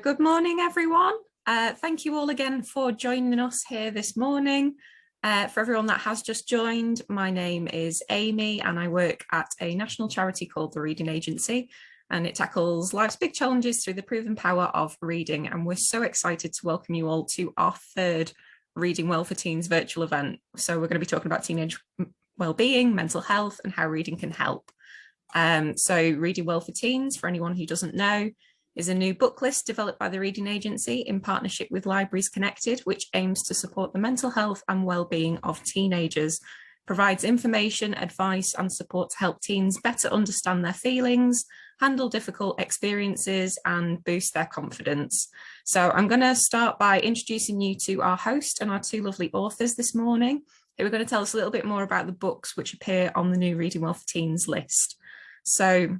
good morning, everyone. Thank you all again for joining us here this morning. For everyone that has just joined, my name is Amy and I work at a national charity called the Reading Agency, and it tackles life's big challenges through the proven power of reading. And we're so excited to welcome you all to our third Reading Well for Teens virtual event. So we're going to be talking about teenage wellbeing, mental health, and how reading can help. So Reading Well for Teens, for anyone who doesn't know, is a new book list developed by the Reading Agency in partnership with Libraries Connected, which aims to support the mental health and well-being of teenagers, provides information, advice and support to help teens better understand their feelings, handle difficult experiences and boost their confidence. So I'm going to start by introducing you to our host and our two lovely authors this morning, who are going to tell us a little bit more about the books which appear on the new Reading Well for Teens list. So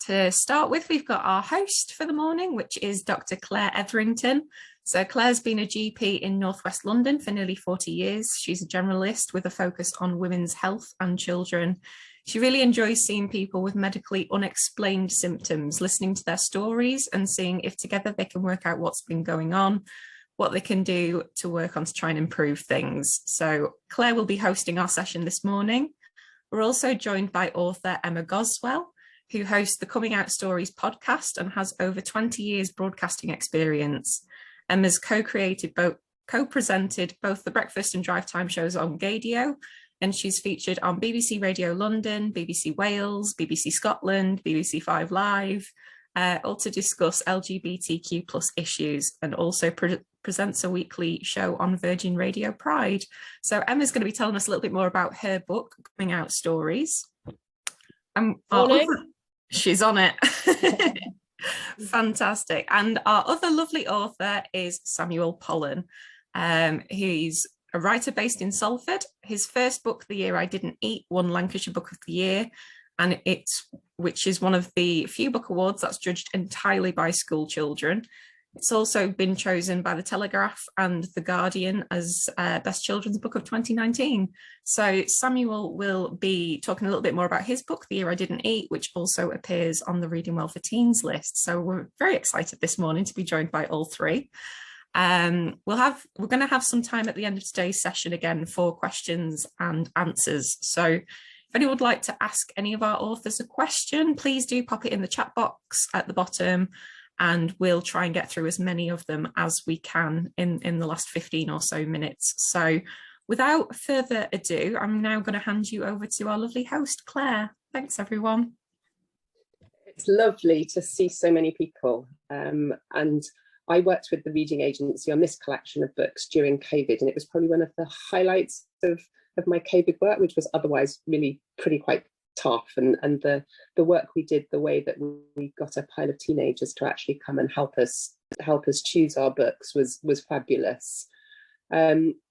to start with, we've got our host for the morning, which is Dr Clare Etherington. So Claire's been a GP in Northwest London for nearly 40 years. She's a generalist with a focus on women's health and children. She really enjoys seeing people with medically unexplained symptoms, listening to their stories and seeing if together they can work out what's been going on, what they can do to work on to try and improve things. So Claire will be hosting our session this morning. We're also joined by author Emma Goswell, who hosts the Coming Out Stories podcast and has over 20 years broadcasting experience. Emma's co-presented both the breakfast and drive time shows on Gadio, and she's featured on BBC Radio London, BBC Wales, BBC Scotland, BBC 5 Live, all to discuss LGBTQ+ issues, and also presents a weekly show on Virgin Radio Pride. So Emma's going to be telling us a little bit more about her book, Coming Out Stories. She's on it. Fantastic. And our other lovely author is Samuel Pollen. He's a writer based in Salford. His first book, The Year I Didn't Eat, won Lancashire Book of the Year, and which is one of the few book awards that's judged entirely by school children. It's also been chosen by The Telegraph and The Guardian as Best Children's Book of 2019. So Samuel will be talking a little bit more about his book, The Year I Didn't Eat, which also appears on the Reading Well for Teens list. So we're very excited this morning to be joined by all three. We're going to have some time at the end of today's session again for questions and answers. So if anyone would like to ask any of our authors a question, please do pop it in the chat box at the bottom, and we'll try and get through as many of them as we can in the last 15 or so minutes. So without further ado, I'm now going to hand you over to our lovely host, Claire. Thanks, everyone. It's lovely to see so many people. And I worked with the Reading Agency on this collection of books during COVID, and it was probably one of the highlights of my COVID work, which was otherwise really quite tough, and the work we did, the way that we got a pile of teenagers to actually come and help us choose our books was fabulous. I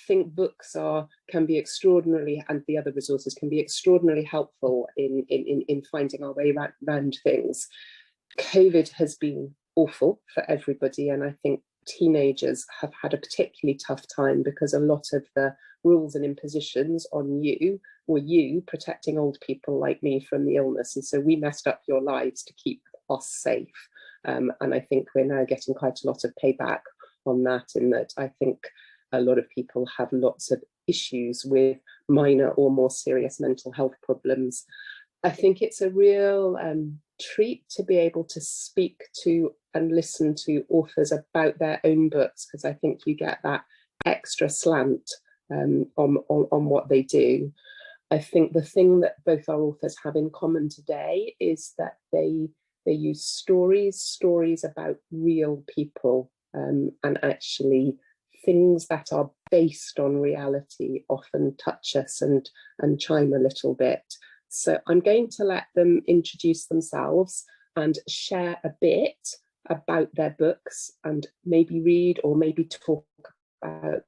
think books can be extraordinarily, and the other resources can be extraordinarily helpful in finding our way around things. COVID has been awful for everybody, and I think teenagers have had a particularly tough time because a lot of the rules and impositions on you were you protecting old people like me from the illness, and so we messed up your lives to keep us safe, and I think we're now getting quite a lot of payback on that, in that I think a lot of people have lots of issues with minor or more serious mental health problems. I think it's a real treat to be able to speak to and listen to authors about their own books, because I think you get that extra slant on what they do. I think the thing that both our authors have in common today is that they use stories about real people, and actually things that are based on reality often touch us and chime a little bit. So I'm going to let them introduce themselves and share a bit about their books, and maybe read or maybe talk about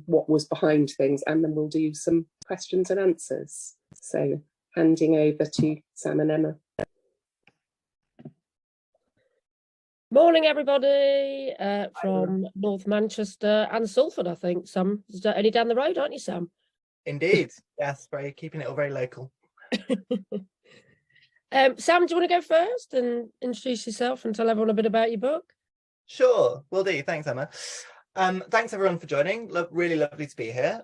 what was behind things, and then we'll do some questions and answers. So handing over to Sam and Emma. Morning, everybody, from North Manchester and Salford, I think. Sam, only down the road, aren't you, Sam? Indeed, yes, keeping it all very local. Sam, do you want to go first and introduce yourself and tell everyone a bit about your book? Sure, will do. Thanks, Emma. Thanks everyone for joining. Really lovely to be here.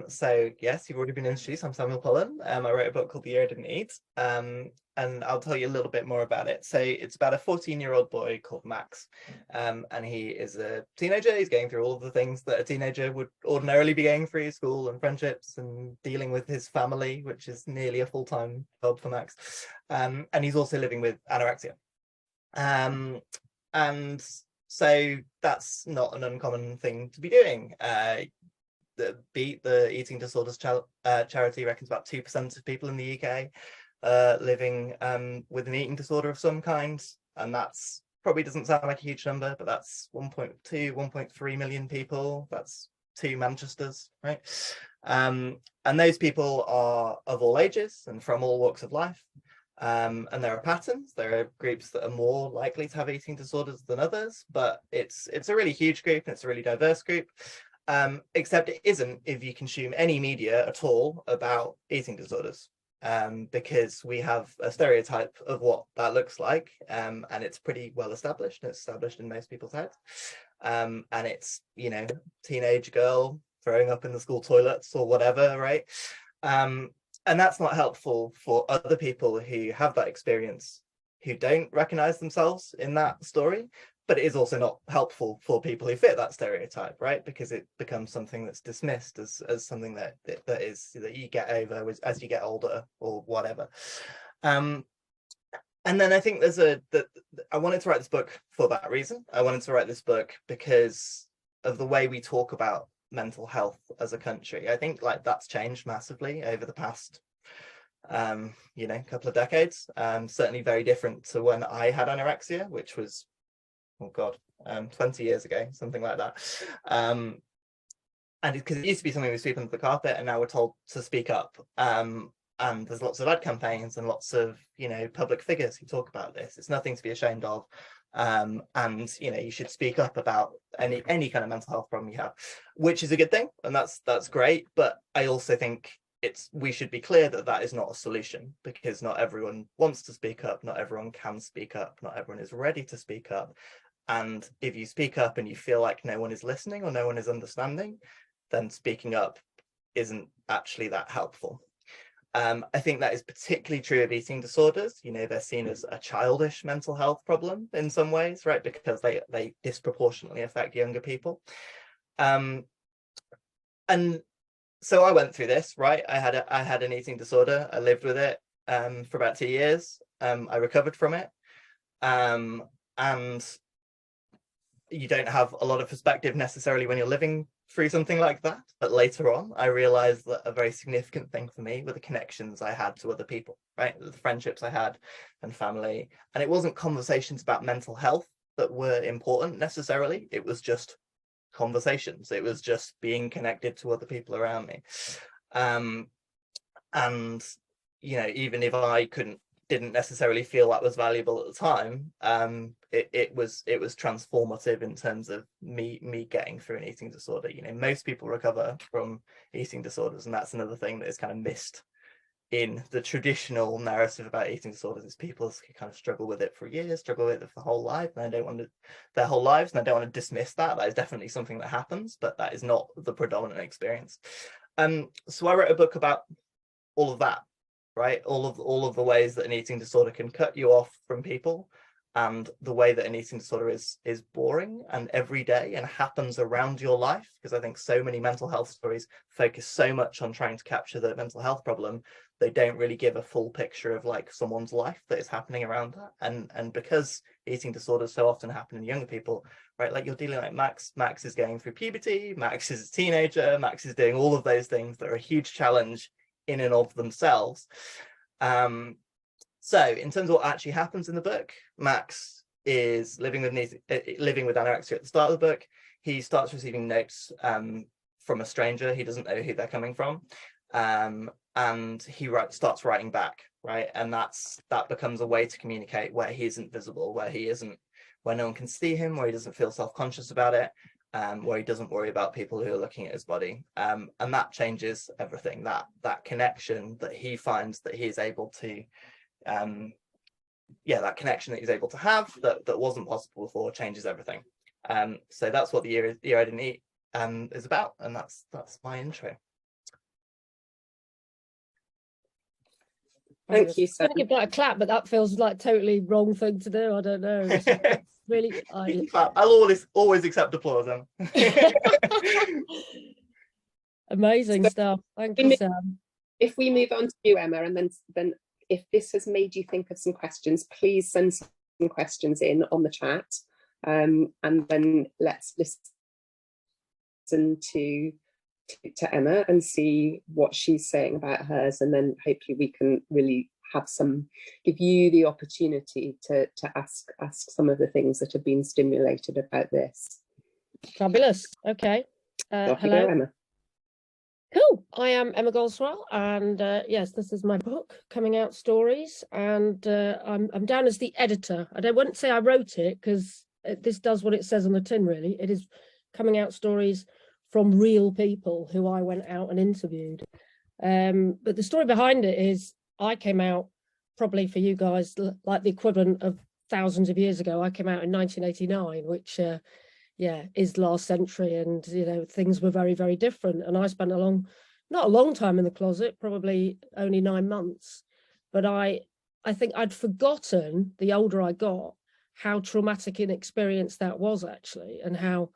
So yes, you've already been introduced. I'm Samuel Pollen. I wrote a book called The Year I Didn't Eat, and I'll tell you a little bit more about it. So it's about a 14-year-old boy called Max, and he is a teenager. He's going through all of the things that a teenager would ordinarily be going through: school and friendships and dealing with his family, which is nearly a full-time job for Max. And he's also living with anorexia. And so that's not an uncommon thing to be doing. The BEAT, the Eating Disorders charity, reckons about 2% of people in the UK living with an eating disorder of some kind, and that's probably doesn't sound like a huge number, but that's 1.3 million people. That's 2 Manchesters, right? And those people are of all ages and from all walks of life. And there are patterns. There are groups that are more likely to have eating disorders than others, but it's a really huge group and it's a really diverse group. Except it isn't if you consume any media at all about eating disorders, because we have a stereotype of what that looks like, and it's pretty well established, and it's established in most people's heads. And it's, you know, teenage girl throwing up in the school toilets or whatever, right? And that's not helpful for other people who have that experience, who don't recognize themselves in that story, but it is also not helpful for people who fit that stereotype, right? Because it becomes something that's dismissed as something that you get over as you get older or whatever. And then I think I wanted to write this book for that reason. I wanted to write this book because of the way we talk about mental health as a country. I think like that's changed massively over the past couple of decades. Certainly very different to when I had anorexia, which was 20 years ago, something like that. And because it used to be something we sweep under the carpet, and now we're told to speak up. And there's lots of ad campaigns and lots of, public figures who talk about this. It's nothing to be ashamed of. And you should speak up about any kind of mental health problem you have, which is a good thing, and that's great. But I also think we should be clear that that is not a solution, because not everyone wants to speak up, not everyone can speak up, not everyone is ready to speak up. And if you speak up and you feel like no one is listening or no one is understanding, then speaking up isn't actually that helpful. I think that is particularly true of eating disorders. They're seen as a childish mental health problem in some ways, right? Because they disproportionately affect younger people. And so I went through this, right? I had an eating disorder. I lived with it for about 2 years. I recovered from it. And you don't have a lot of perspective necessarily when you're living through something like that. But later on, I realized that a very significant thing for me were the connections I had to other people, right? The friendships I had and family. And it wasn't conversations about mental health that were important necessarily. It was just conversations. It was just being connected to other people around me. And, even if I didn't necessarily feel that was valuable at the time, it was transformative in terms of me getting through an eating disorder. Most people recover from eating disorders, and that's another thing that is kind of missed in the traditional narrative about eating disorders, is people kind of struggle with it for years, struggle with it for whole life, and their whole lives, and I don't want to dismiss that. That is definitely something that happens, but that is not the predominant experience. So I wrote a book about all of that, right? All of the ways that an eating disorder can cut you off from people, and the way that an eating disorder is boring and everyday and happens around your life. Because I think so many mental health stories focus so much on trying to capture the mental health problem, they don't really give a full picture of like someone's life that is happening around that. And because eating disorders so often happen in younger people, right? Like you're dealing like Max is going through puberty, Max is a teenager, Max is doing all of those things that are a huge challenge in and of themselves. So in terms of what actually happens in the book, Max is living with anorexia at the start of the book. He starts receiving notes from a stranger. He doesn't know who they're coming from. And he starts writing back, right? And that becomes a way to communicate where he isn't visible, where no one can see him, where he doesn't feel self-conscious about it, where he doesn't worry about people who are looking at his body. And that changes everything. That connection that he finds, that he is able to yeah, that connection that he's able to have that wasn't possible before changes everything. So that's what the year I Didn't Eat is about, and that's my intro. Thank you, Sam. I'm going to give that a clap, but that feels like totally wrong thing to do. I don't know. It's really, I'll always accept applause. Amazing stuff. Thank you, Sam. If we move on to you, Emma, and then if this has made you think of some questions, please send some questions in on the chat, and then let's listen to Emma and see what she's saying about hers, and then hopefully we can really give you the opportunity to ask some of the things that have been stimulated about this. Fabulous. Okay. Hello, Emma. Cool. I am Emma Goswell, and yes, this is my book, Coming Out Stories, and I'm down as the editor. I wouldn't say I wrote it, because this does what it says on the tin, really. It is coming out stories from real people who I went out and interviewed. But the story behind it is I came out, probably for you guys, like the equivalent of thousands of years ago. I came out in 1989, which is last century, and things were very, very different. And I spent not a long time in the closet, probably only 9 months, but I think I'd forgotten, the older I got, how traumatic an experience that was, actually, and how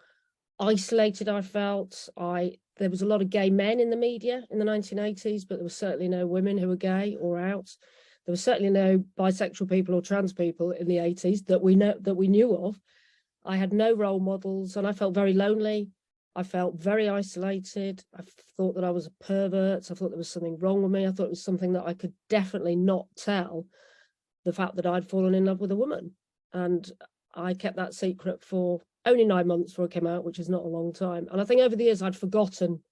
isolated I felt. There was a lot of gay men in the media in the 1980s, but there was certainly no women who were gay or out. There was certainly no bisexual people or trans people in the 80s that we knew of. I had no role models, and I felt very lonely. I felt very isolated. I thought that I was a pervert. I thought there was something wrong with me. I thought it was something that I could definitely not tell, the fact that I'd fallen in love with a woman. And I kept that secret for only 9 months before it came out, which is not a long time. And I think over the years, I'd forgotten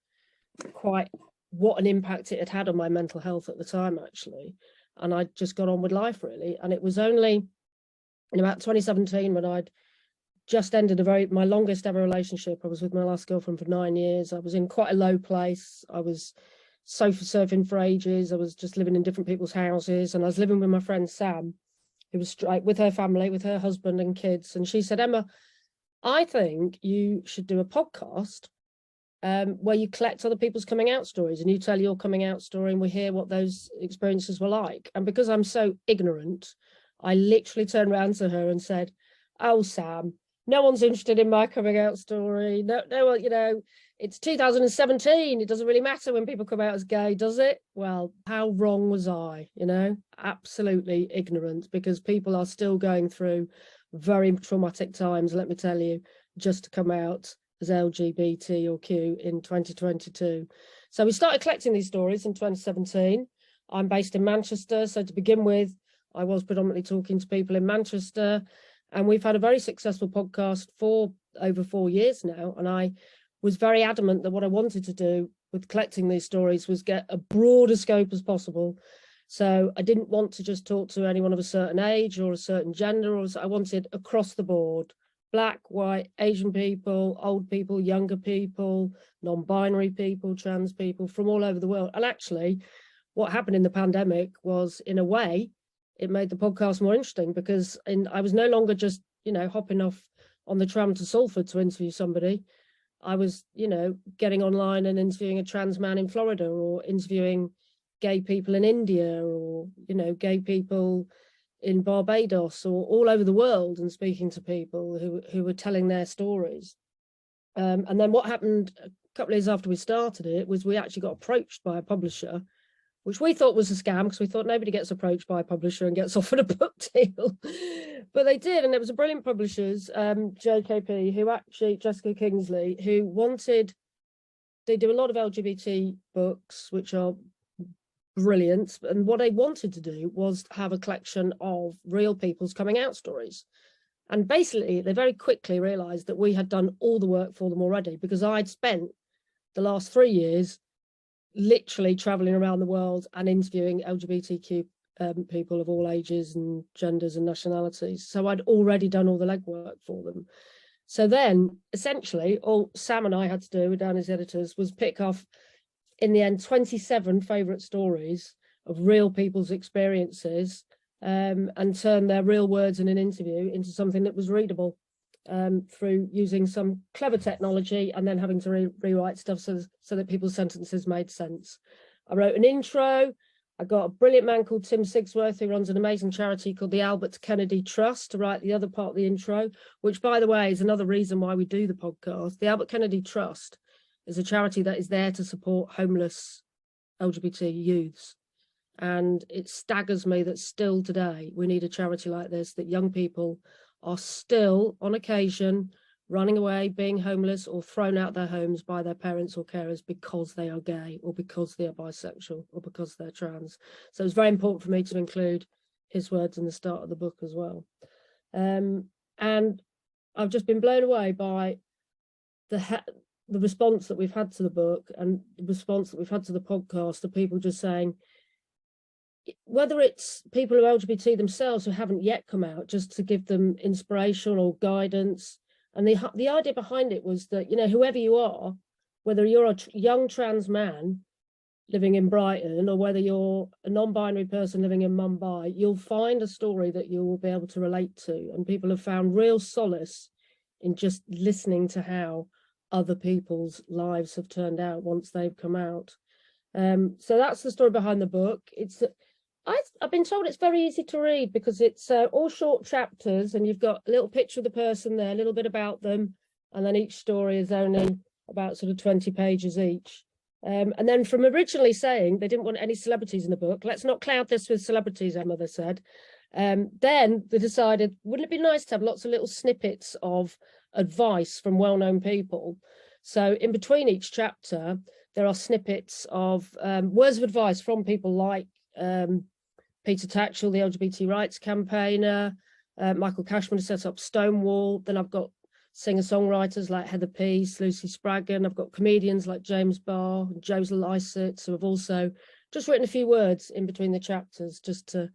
quite what an impact it had had on my mental health at the time, actually. And I just got on with life, really. And it was only in about 2017, when I'd just ended my longest ever relationship. I was with my last girlfriend for 9 years. I was in quite a low place. I was sofa surfing for ages. I was just living in different people's houses. And I was living with my friend Sam, who was with her family, with her husband and kids. And she said, Emma, I think you should do a podcast where you collect other people's coming out stories, and you tell your coming out story, and we hear what those experiences were like. And because I'm so ignorant, I literally turned around to her and said, oh, Sam, no one's interested in my coming out story. No, it's 2017. It doesn't really matter when people come out as gay, does it? Well, how wrong was I? Absolutely ignorant, because people are still going through very traumatic times, let me tell you, just to come out as LGBT or Q in 2022. So we started collecting these stories in 2017. I'm based in Manchester. So to begin with, I was predominantly talking to people in Manchester, and we've had a very successful podcast for over 4 years now. And I was very adamant that what I wanted to do with collecting these stories was get a broader scope as possible. So I didn't want to just talk to anyone of a certain age or a certain gender, I wanted across the board: Black, white, Asian people, old people, younger people, non-binary people, trans people from all over the world. And actually, what happened in the pandemic was, in a way, it made the podcast more interesting, because I was no longer just, hopping off on the tram to Salford to interview somebody. I was, getting online and interviewing a trans man in Florida, or interviewing gay people in India, or, gay people in Barbados, or all over the world, and speaking to people who were telling their stories. And then what happened a couple of years after we started it was we actually got approached by a publisher, which we thought was a scam, because we thought nobody gets approached by a publisher and gets offered a book deal. But they did, and it was a brilliant publishers, JKP, Jessica Kingsley, they do a lot of LGBT books, which are brilliant. And what they wanted to do was have a collection of real people's coming out stories. And basically, they very quickly realized that we had done all the work for them already, because I'd spent the last 3 years literally traveling around the world and interviewing LGBTQ people of all ages and genders and nationalities. So I'd already done all the legwork for them. So then, essentially, all Sam and I had to do, down as editors, was pick off, in the end, 27 favourite stories of real people's experiences and turn their real words in an interview into something that was readable through using some clever technology and then having to rewrite stuff so that people's sentences made sense. I wrote an intro. I got a brilliant man called Tim Sigsworth, who runs an amazing charity called the Albert Kennedy Trust, to write the other part of the intro, which, by the way, is another reason why we do the podcast. The Albert Kennedy Trust is a charity that is there to support homeless LGBT youths. And it staggers me that still today we need a charity like this, that young people are still, on occasion, running away, being homeless or thrown out their homes by their parents or carers because they are gay or because they are bisexual or because they're trans. So it's very important for me to include his words in the start of the book as well. And I've just been blown away by the response that we've had to the book and the response that we've had to the podcast of people just saying, whether it's people who are LGBT themselves who haven't yet come out, just to give them inspiration or guidance. And the idea behind it was that, you know, whoever you are, whether you're a young trans man living in Brighton or whether you're a non-binary person living in Mumbai, you'll find a story that you will be able to relate to. And people have found real solace in just listening to how other people's lives have turned out once they've come out. So that's the story behind the book. I've been told it's very easy to read because it's all short chapters and you've got a little picture of the person there, a little bit about them, and then each story is only about sort of 20 pages each. And then from originally saying they didn't want any celebrities in the book, let's not cloud this with celebrities, Emma, they said. Then they decided, wouldn't it be nice to have lots of little snippets of advice from well-known people? So in between each chapter, there are snippets of words of advice from people like Peter Tatchell, the LGBT rights campaigner, Michael Cashman, who set up Stonewall. Then I've got singer-songwriters like Heather Peace, Lucy Spraggan. I've got comedians like James Barr and Joseph Lysett, who have also just written a few words in between the chapters just to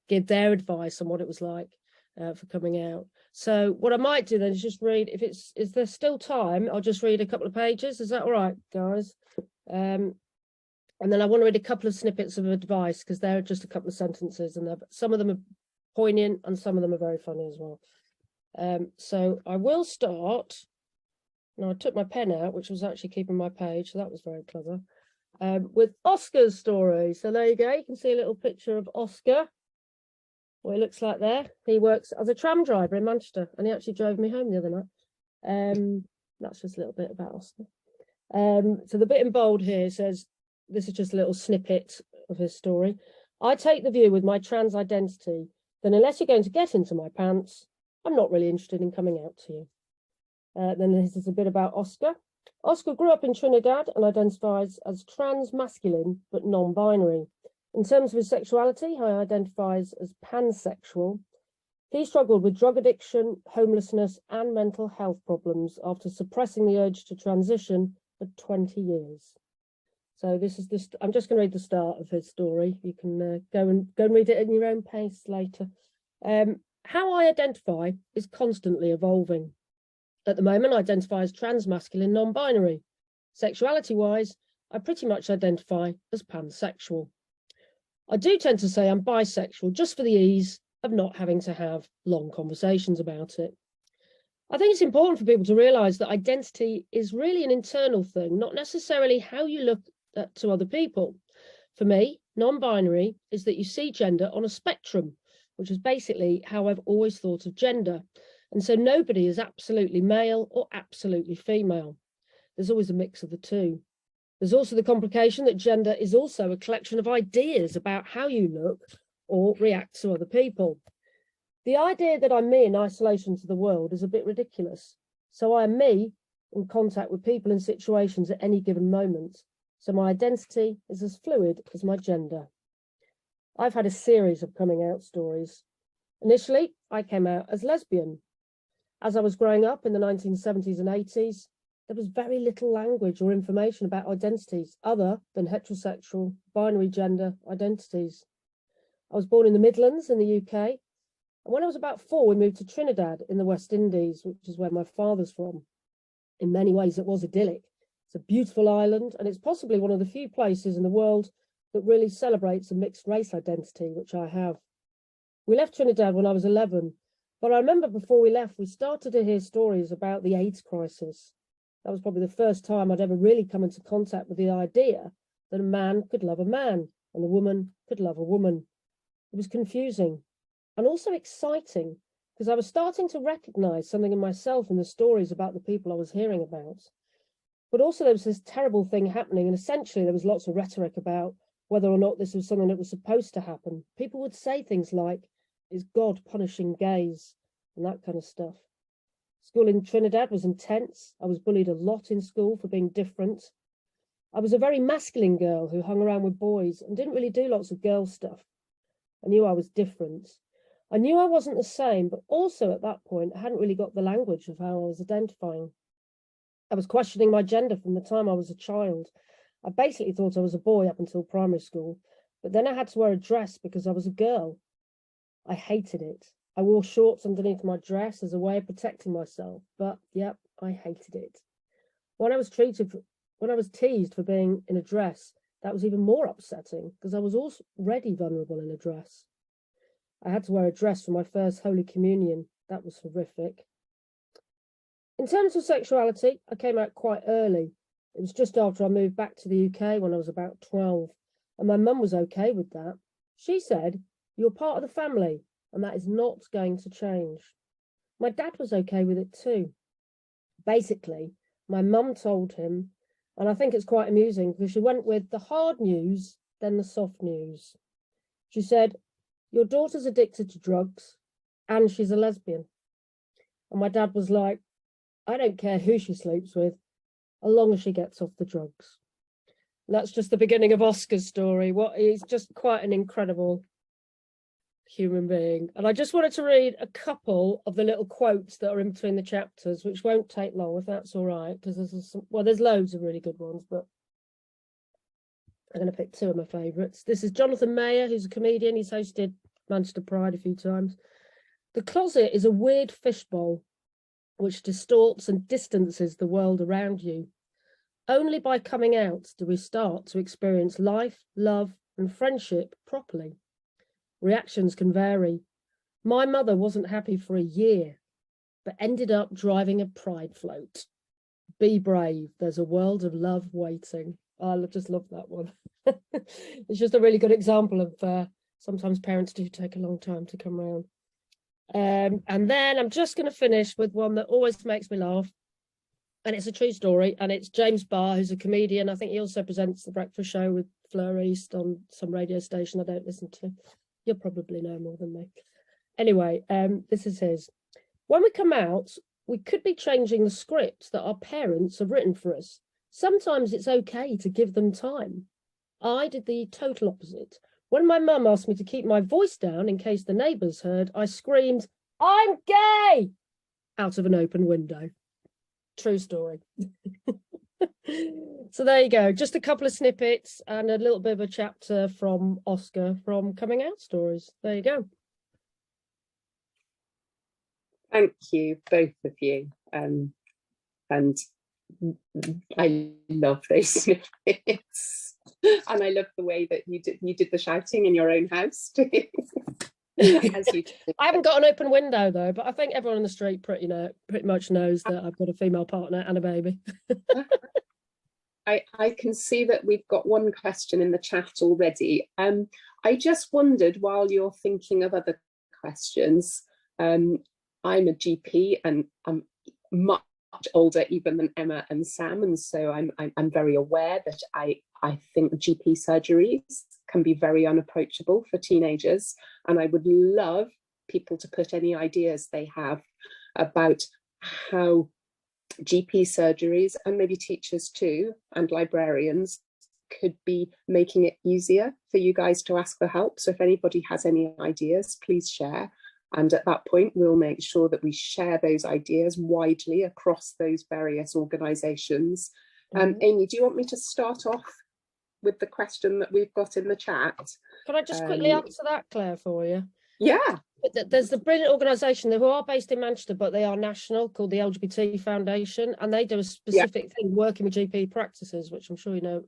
give their advice on what it was like for coming out. So what I might do then is just read, is there still time, I'll just read a couple of pages. Is that all right, guys? And then I want to read a couple of snippets of advice because they're just a couple of sentences and some of them are poignant and some of them are very funny as well. So I will start. Now I took my pen out, which was actually keeping my page, so that was very clever, with Oscar's story. So there you go, you can see a little picture of Oscar, what he looks like there. He works as a tram driver in Manchester and he actually drove me home the other night. That's just a little bit about Oscar. So the bit in bold here says, this is just a little snippet of his story. I take the view with my trans identity that unless you're going to get into my pants, I'm not really interested in coming out to you. Then this is a bit about Oscar. Oscar grew up in Trinidad and identifies as trans masculine, but non-binary. In terms of his sexuality, he identifies as pansexual. He struggled with drug addiction, homelessness, and mental health problems after suppressing the urge to transition for 20 years. So this is this. I'm just going to read the start of his story. You can go and read it at your own pace later. How I identify is constantly evolving. At the moment, I identify as transmasculine, non-binary. Sexuality-wise, I pretty much identify as pansexual. I do tend to say I'm bisexual just for the ease of not having to have long conversations about it. I think it's important for people to realise that identity is really an internal thing, not necessarily how you look to other people. For me, non-binary is that you see gender on a spectrum, which is basically how I've always thought of gender. And so nobody is absolutely male or absolutely female. There's always a mix of the two. There's also the complication that gender is also a collection of ideas about how you look or react to other people. The idea that I'm me in isolation to the world is a bit ridiculous. So I am me in contact with people and situations at any given moment. So my identity is as fluid as my gender. I've had a series of coming out stories. Initially, I came out as lesbian. As I was growing up in the 1970s and 80s, there was very little language or information about identities other than heterosexual, binary gender identities. I was born in the Midlands in the UK. And when I was about 4, we moved to Trinidad in the West Indies, which is where my father's from. In many ways, it was idyllic. It's a beautiful island, and it's possibly one of the few places in the world that really celebrates a mixed race identity, which I have. We left Trinidad when I was 11, but I remember before we left, we started to hear stories about the AIDS crisis. That was probably the first time I'd ever really come into contact with the idea that a man could love a man and a woman could love a woman. It was confusing and also exciting because I was starting to recognize something in myself in the stories about the people I was hearing about. But also there was this terrible thing happening, and essentially there was lots of rhetoric about whether or not this was something that was supposed to happen. People would say things like, "Is God punishing gays?" and that kind of stuff. School in Trinidad was intense. I was bullied a lot in school for being different. I was a very masculine girl who hung around with boys and didn't really do lots of girl stuff. I knew I was different. I knew I wasn't the same, but also at that point, I hadn't really got the language of how I was identifying. I was questioning my gender from the time I was a child. I basically thought I was a boy up until primary school, but then I had to wear a dress because I was a girl. I hated it. I wore shorts underneath my dress as a way of protecting myself, but yep, I hated it. When I was teased for being in a dress, that was even more upsetting because I was already vulnerable in a dress. I had to wear a dress for my first Holy Communion. That was horrific. In terms of sexuality, I came out quite early. It was just after I moved back to the UK when I was about 12, and my mum was okay with that. She said, "You're part of the family, and that is not going to change." My dad was okay with it too. Basically, my mum told him, and I think it's quite amusing because she went with the hard news, then the soft news. She said, "Your daughter's addicted to drugs and she's a lesbian." And my dad was like, "I don't care who she sleeps with, as long as she gets off the drugs." And that's just the beginning of Oscar's story. He's just quite an incredible human being. And I just wanted to read a couple of the little quotes that are in between the chapters, which won't take long if that's all right, because there's loads of really good ones, but I'm going to pick two of my favourites. This is Jonathan Mayer, who's a comedian. He's hosted Manchester Pride a few times. "The closet is a weird fishbowl which distorts and distances the world around you. Only by coming out do we start to experience life, love, and friendship properly. Reactions can vary. My mother wasn't happy for a year, but ended up driving a pride float. Be brave. There's a world of love waiting." I just love that one. It's just a really good example of sometimes parents do take a long time to come around. And then I'm just going to finish with one that always makes me laugh. And it's a true story. And it's James Barr, who's a comedian. I think he also presents The Breakfast Show with Fleur East on some radio station I don't listen to. You'll probably know more than me. Anyway, this is his. "When we come out, we could be changing the scripts that our parents have written for us. Sometimes it's okay to give them time. I did the total opposite. When my mum asked me to keep my voice down in case the neighbours heard, I screamed, 'I'm gay!' out of an open window." True story. So there you go. Just a couple of snippets and a little bit of a chapter from Oscar from Coming Out Stories. There you go. Thank you, both of you. And I love those snippets. And I love the way that you did the shouting in your own house too. I haven't got an open window though, but I think everyone in the street pretty much knows that I've got a female partner and a baby. I can see that we've got one question in the chat already. I just wondered, while you're thinking of other questions, I'm a GP and I'm much older even than Emma and Sam, and so I'm very aware that I think GP surgeries can be very unapproachable for teenagers, and I would love people to put any ideas they have about how GP surgeries, and maybe teachers too, and librarians, could be making it easier for you guys to ask for help. So if anybody has any ideas, please share. And at that point, we'll make sure that we share those ideas widely across those various organisations. Amy, do you want me to start off with the question that we've got in the chat? Can I just quickly answer that, Claire, for you? Yeah. There's the brilliant organisation who are based in Manchester, but they are national, called the LGBT Foundation, and they do a specific thing working with GP practices, which I'm sure you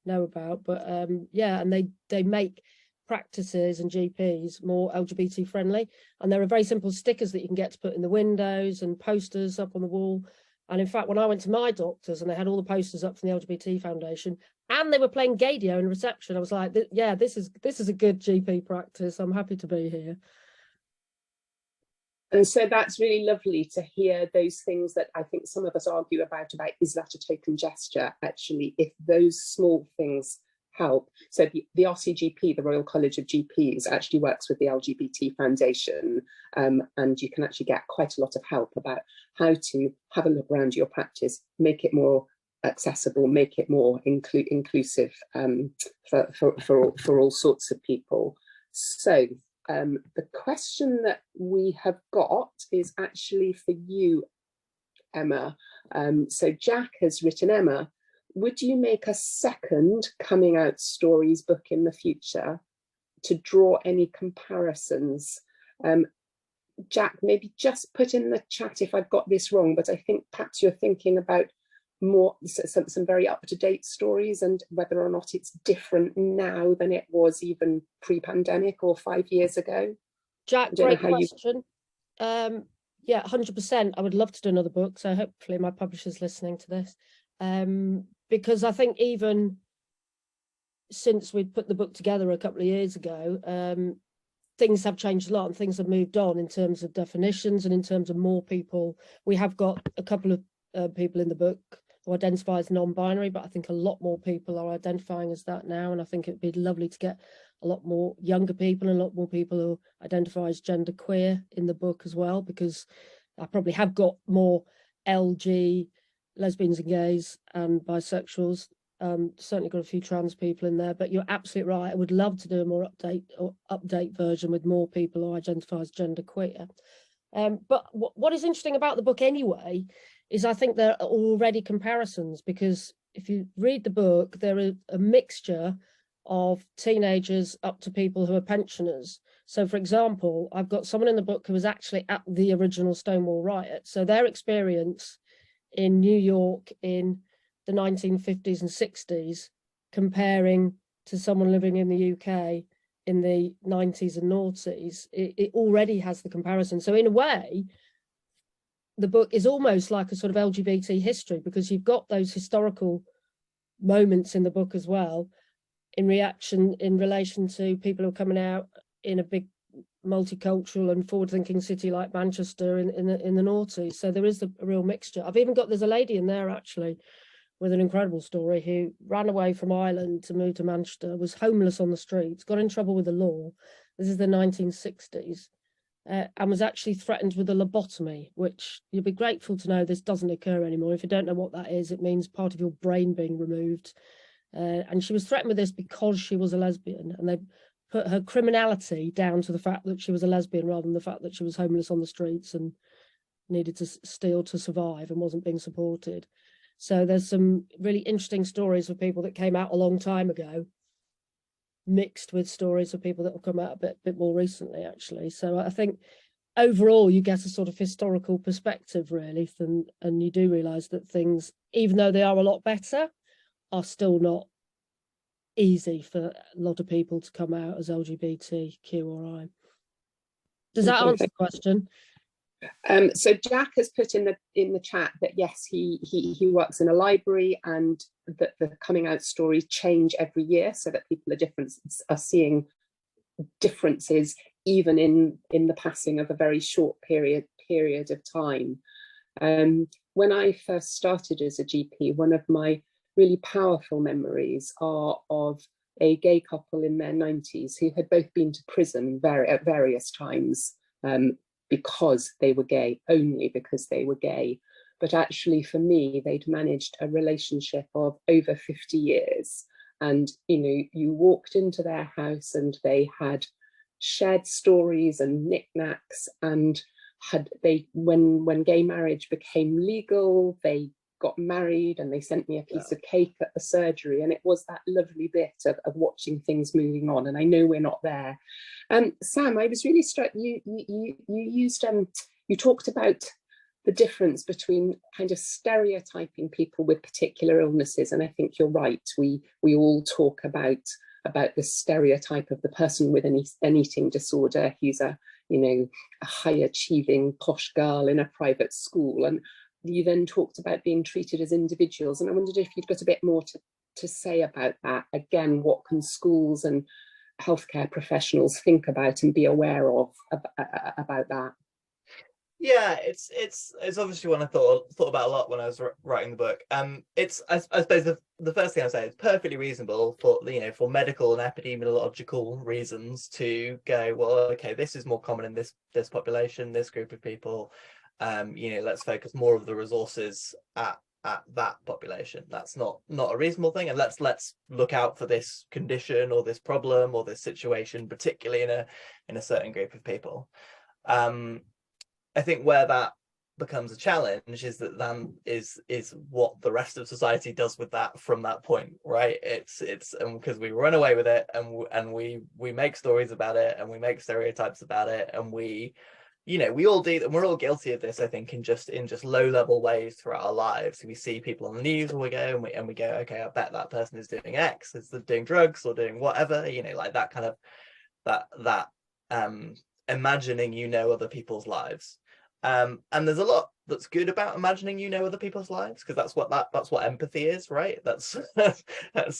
know about. But yeah, and they make practices and GPs more LGBT friendly. And there are very simple stickers that you can get to put in the windows and posters up on the wall. And in fact, when I went to my doctors and they had all the posters up from the LGBT Foundation and they were playing Gadio in reception, I was like, yeah, this is a good GP practice. I'm happy to be here. And so that's really lovely to hear those things that I think some of us argue about is that a token gesture? Actually, if those small things help. So the RCGP, the Royal College of GPs, actually works with the LGBT Foundation, and you can actually get quite a lot of help about how to have a look around your practice, make it more accessible, make it more inclusive for all sorts of people. So the question that we have got is actually for you, Emma. So Jack has written, Emma, would you make a second coming out stories book in the future to draw any comparisons? Jack, maybe just put in the chat if I've got this wrong, but I think perhaps you're thinking about more some very up-to-date stories and whether or not it's different now than it was even pre-pandemic or 5 years ago. Jack, great question. Yeah, 100%. I would love to do another book, so hopefully my publisher's listening to this. Because I think even since we'd put the book together a couple of years ago, things have changed a lot and things have moved on in terms of definitions and in terms of more people. We have got a couple of people in the book who identify as non-binary, but I think a lot more people are identifying as that now, and I think it'd be lovely to get a lot more younger people and a lot more people who identify as gender queer in the book as well, because I probably have got more LG, lesbians and gays and bisexuals, certainly got a few trans people in there, but you're absolutely right. I would love to do a more update version with more people who identify as gender queer. But what is interesting about the book anyway is I think there are already comparisons, because if you read the book, there is a mixture of teenagers up to people who are pensioners. So, for example, I've got someone in the book who was actually at the original Stonewall riot. So their experience in New York in the 1950s and 60s, comparing to someone living in the UK in the 90s and noughties, it already has the comparison. So in a way, the book is almost like a sort of LGBT history, because you've got those historical moments in the book as well, in relation to people who are coming out in a big multicultural and forward-thinking city like Manchester in the noughties. So there is a real mixture. I've even got, there's a lady in there actually with an incredible story who ran away from Ireland to move to Manchester, was homeless on the streets, got in trouble with the law. This is the 1960s. And was actually threatened with a lobotomy, which you'll be grateful to know this doesn't occur anymore. If you don't know what that is, it means part of your brain being removed. And she was threatened with this because she was a lesbian, and they put her criminality down to the fact that she was a lesbian rather than the fact that she was homeless on the streets and needed to steal to survive and wasn't being supported. So there's some really interesting stories of people that came out a long time ago, mixed with stories of people that have come out a bit more recently, actually. So I think overall you get a sort of historical perspective, really, and you do realise that things, even though they are a lot better, are still not easy for a lot of people to come out as LGBTQI. Does that answer the question? So Jack has put in the chat that yes, he works in a library, and that the coming out stories change every year, so that people are seeing differences even in the passing of a very short period of time. When I first started as a GP, one of my really powerful memories are of a gay couple in their 90s who had both been to prison at various times because they were gay, only because they were gay. But actually, for me, they'd managed a relationship of over 50 years. And, you know, you walked into their house and they had shared stories and knickknacks, and when gay marriage became legal, they got married and they sent me a piece of cake at the surgery, and it was that lovely bit of watching things moving on. And I know we're not there. Sam, I was really struck, you talked about the difference between kind of stereotyping people with particular illnesses, and I think you're right. We all talk about about the stereotype of the person with an eating disorder who's a high achieving posh girl in a private school. And you then talked about being treated as individuals, and I wondered if you'd got a bit more to say about that. Again, what can schools and healthcare professionals think about and be aware of about that? Yeah, it's obviously one I thought about a lot when I was writing the book. It's I suppose the first thing I say is perfectly reasonable for for medical and epidemiological reasons to go, well, okay, this is more common in this population, this group of people. Let's focus more of the resources at that population. That's not a reasonable thing, and let's look out for this condition or this problem or this situation, particularly in a certain group of people. I think where that becomes a challenge is that then is what the rest of society does with that from that point, right? It's because we run away with it, and we make stories about it, and we make stereotypes about it, and we all do, and we're all guilty of this, I think, in just low level ways throughout our lives. We see people on the news, and we go, okay, I bet that person is doing X, is doing drugs or doing whatever, like that kind of that imagining other people's lives. And there's a lot that's good about imagining other people's lives, because that's what empathy is, right? That's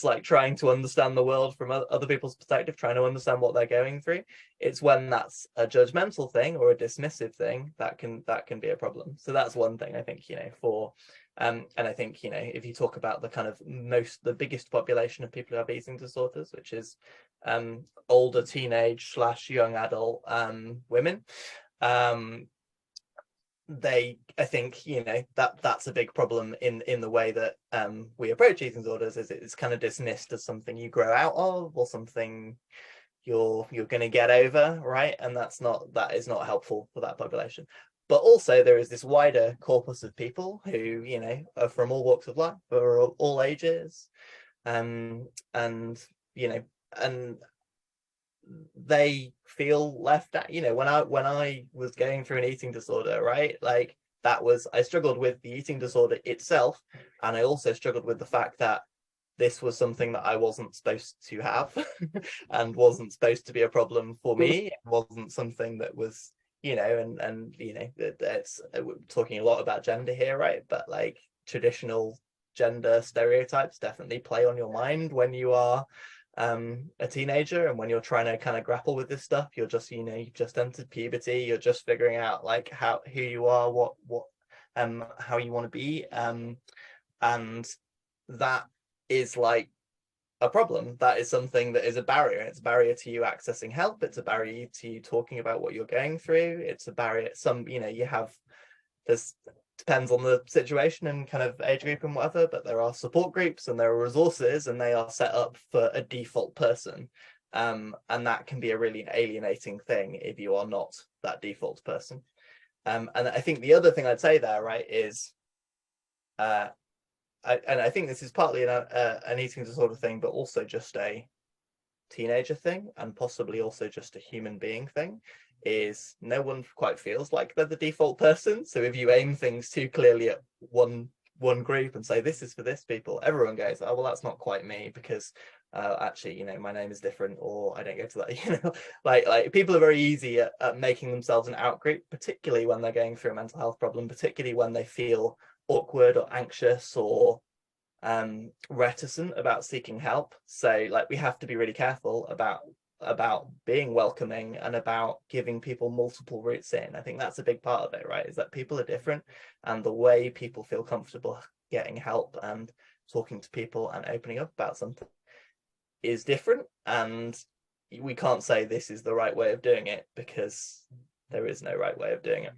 like trying to understand the world from other people's perspective, trying to understand what they're going through. It's when that's a judgmental thing or a dismissive thing that can be a problem. So that's one thing, I think, for and I think, if you talk about the kind of the biggest population of people who have eating disorders, which is older teenage / young adult women, I think that's a big problem in the way that we approach eating disorders. Is it's kind of dismissed as something you grow out of, or something you're going to get over, right? And that is not helpful for that population. But also there is this wider corpus of people who are from all walks of life, are all ages, and they feel left out. When I was going through an eating disorder, right, like I struggled with the eating disorder itself, and I also struggled with the fact that this was something that I wasn't supposed to have and wasn't supposed to be a problem for me. It wasn't something that was that's we're talking a lot about gender here, right? But like traditional gender stereotypes definitely play on your mind when you are a teenager, and when you're trying to kind of grapple with this stuff. You're just you've just entered puberty, you're just figuring out like who you are, what how you want to be, and that is like a problem. That is something that is a barrier. It's a barrier to you accessing help. It's a barrier to you talking about what you're going through. It's a barrier. There's depends on the situation and kind of age group and whatever, but there are support groups and there are resources, and they are set up for a default person, and that can be a really alienating thing if you are not that default person. And I think the other thing I'd say there, right, is I think this is partly an eating disorder thing, but also just a teenager thing, and possibly also just a human being thing, is no one quite feels like they're the default person. So if you aim things too clearly at one group and say this is for this people, everyone goes, oh well, that's not quite me, because actually my name is different, or I don't go to that. Like people are very easy at making themselves an out group, particularly when they're going through a mental health problem, particularly when they feel awkward or anxious or reticent about seeking help. So like we have to be really careful about being welcoming and about giving people multiple routes in. I think that's a big part of it, right? Is that people are different, and the way people feel comfortable getting help and talking to people and opening up about something is different, and we can't say this is the right way of doing it, because there is no right way of doing it.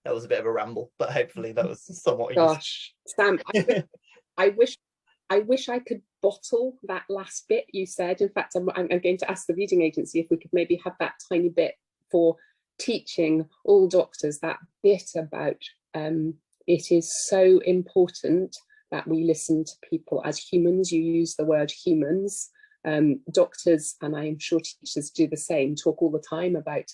That was a bit of a ramble, but hopefully that was somewhat Gosh, Sam, I wish I could bottle that last bit you said. In fact, I'm going to ask the reading agency if we could maybe have that tiny bit for teaching all doctors, that bit about it is so important that we listen to people as humans. You use the word humans. Doctors, and I'm sure teachers do the same, talk all the time about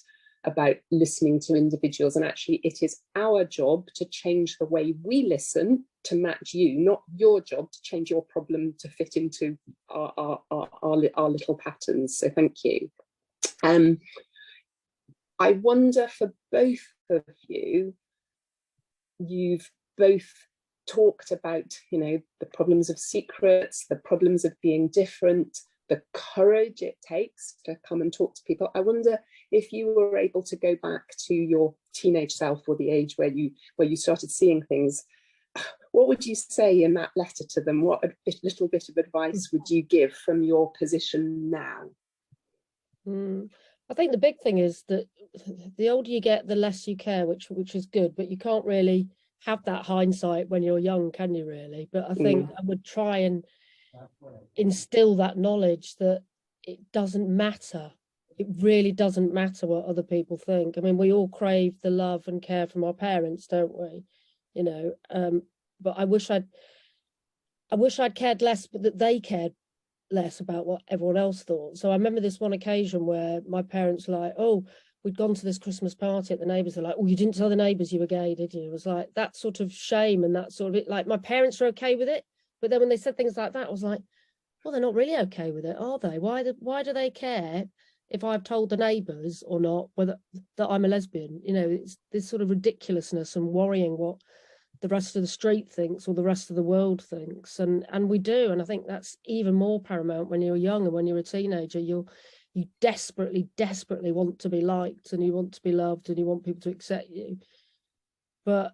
about listening to individuals, and actually it is our job to change the way we listen to match you, not your job to change your problem to fit into our little patterns. So thank you. I wonder, for both of you, you've both talked about, you know, the problems of secrets, the problems of being different, the courage it takes to come and talk to people. I wonder if you were able to go back to your teenage self, or the age where you started seeing things, what would you say in that letter to them? What little bit of advice would you give from your position now? I think the big thing is that the older you get, the less you care, which is good, but you can't really have that hindsight when you're young, can you really? But I think I would try and instill that knowledge that it doesn't matter. It really doesn't matter what other people think. I mean, we all crave the love and care from our parents, don't we? You know, but I wish I'd cared less, but that they cared less about what everyone else thought. So I remember this one occasion where my parents were like, oh, we'd gone to this Christmas party at the neighbours. They're like, oh, you didn't tell the neighbours you were gay, did you? It was like that sort of shame, and that sort of it. Like, my parents are okay with it, but then when they said things like that, I was like, well, they're not really okay with it, are they? Why do they care if I've told the neighbours or not whether that I'm a lesbian? You know, it's this sort of ridiculousness and worrying what the rest of the street thinks or the rest of the world thinks, and we do. And I think that's even more paramount when you're young and when you're a teenager. You desperately want to be liked, and you want to be loved, and you want people to accept you, but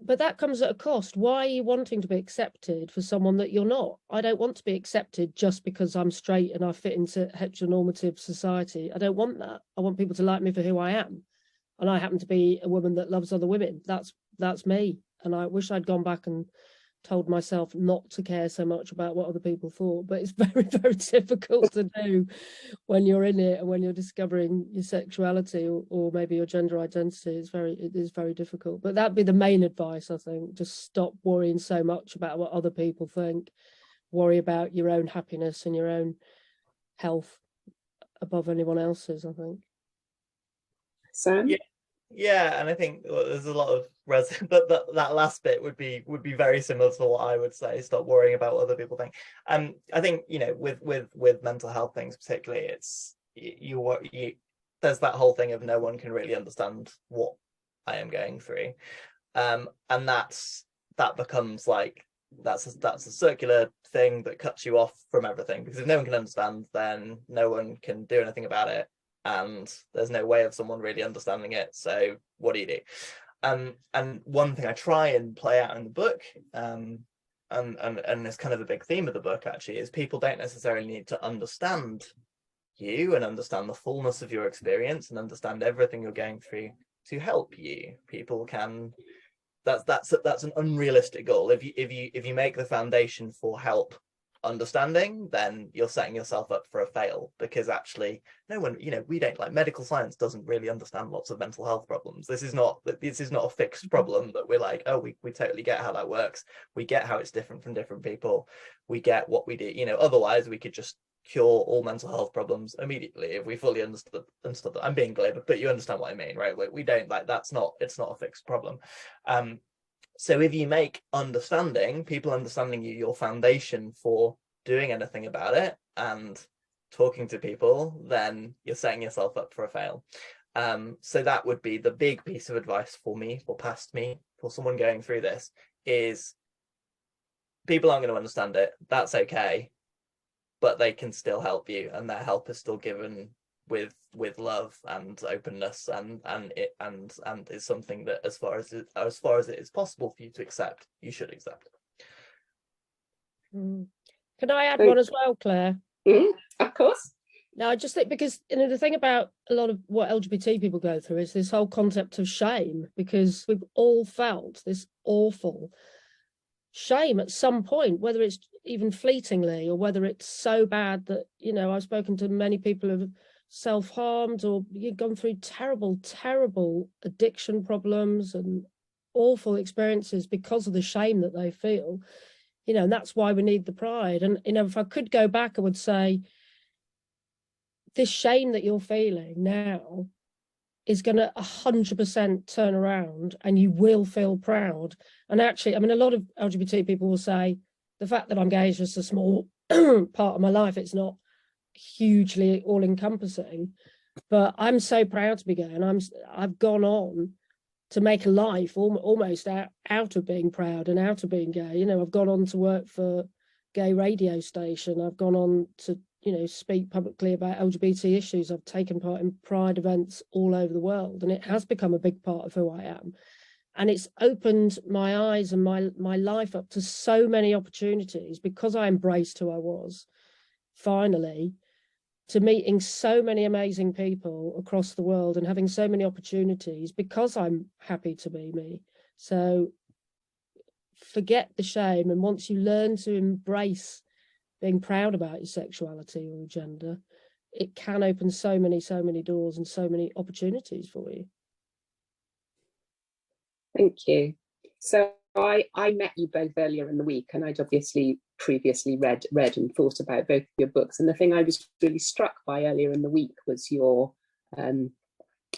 that comes at a cost. Why are you wanting to be accepted for someone that you're not? I don't want to be accepted just because I'm straight and I fit into heteronormative society. I don't want that. I want people to like me for who I am, and I happen to be a woman that loves other women. That's me. And I wish I'd gone back and told myself not to care so much about what other people thought, but it's very, very difficult to do when you're in it and when you're discovering your sexuality or maybe your gender identity. It is very difficult. But that'd be the main advice, I think. Just stop worrying so much about what other people think. Worry about your own happiness and your own health above anyone else's, I think. Sam? Yeah, and I think there's a lot of but that last bit would be very similar to what I would say. Stop worrying about what other people think. I think, you know, with mental health things particularly, it's you there's that whole thing of no one can really understand what I am going through, and that becomes like that's a circular thing that cuts you off from everything, because if no one can understand, then no one can do anything about it. And there's no way of someone really understanding it. So what do you do? And one thing I try and play out in the book, and it's kind of a big theme of the book actually, is people don't necessarily need to understand you and understand the fullness of your experience and understand everything you're going through to help you. People can. That's an unrealistic goal. If you make the foundation for help understanding, then you're setting yourself up for a fail, because actually no one, you know, we don't, like, medical science doesn't really understand lots of mental health problems. This is not a fixed problem that we're like, oh, we totally get how that works. We get how it's different from different people. We get what we do, you know, otherwise we could just cure all mental health problems immediately if we fully understood that. I'm being glib, but you understand what I mean, right? We don't, like, it's not a fixed problem. So if you make people understanding you, your foundation for doing anything about it and talking to people, then you're setting yourself up for a fail. So that would be the big piece of advice for me, or past me, for someone going through this, is people aren't going to understand it. That's okay, but they can still help you, and their help is still given with love and openness, and is something that as far as it is possible for you to accept, you should accept. Can I add one as well, Claire? Of course. No, I just think, because, you know, the thing about a lot of what LGBT people go through is this whole concept of shame, because we've all felt this awful shame at some point, whether it's even fleetingly or whether it's so bad that, you know, I've spoken to many people who've self-harmed, or you've gone through terrible addiction problems and awful experiences because of the shame that they feel, you know, and that's why we need the pride. And, you know, if I could go back, I would say, this shame that you're feeling now, is going to 100% turn around, and you will feel proud. And actually, I mean, a lot of LGBT people will say the fact that I'm gay is just a small part of my life. It's not hugely all encompassing, but I'm so proud to be gay, and I've gone on to make a life almost out of being proud and out of being gay. You know, I've gone on to work for gay radio station. I've gone on to, you know, speak publicly about LGBT issues. I've taken part in pride events all over the world, and it has become a big part of who I am. And it's opened my eyes and my life up to so many opportunities, because I embraced who I was, finally, to meeting so many amazing people across the world and having so many opportunities because I'm happy to be me. So forget the shame. And once you learn to embrace being proud about your sexuality or gender, it can open so many doors and so many opportunities for you. Thank you. So I met you both earlier in the week, and I'd obviously previously read and thought about both your books. And the thing I was really struck by earlier in the week was your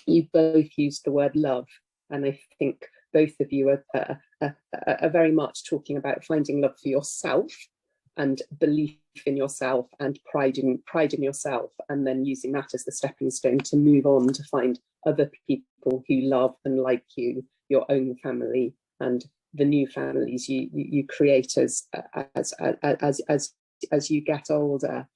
you both used the word love, and I think both of you are very much talking about finding love for yourself and belief in yourself and pride in yourself, and then using that as the stepping stone to move on to find other people who love and like you, your own family, and the new families you create as you get older.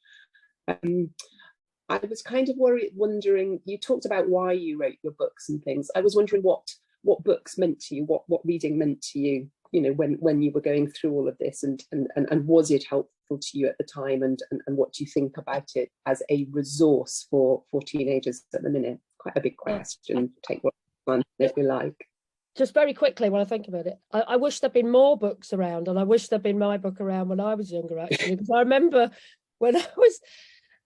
I was kind of wondering, you talked about why you wrote your books and things. I was wondering what books meant to you, what reading meant to you, you know, when you were going through all of this, and was it helpful to you at the time, and what do you think about it as a resource for teenagers at the minute? Quite a big question. Take one if you like. Just very quickly, when I think about it, I wish there'd been more books around, and I wish there'd been my book around when I was younger, actually, because I remember when I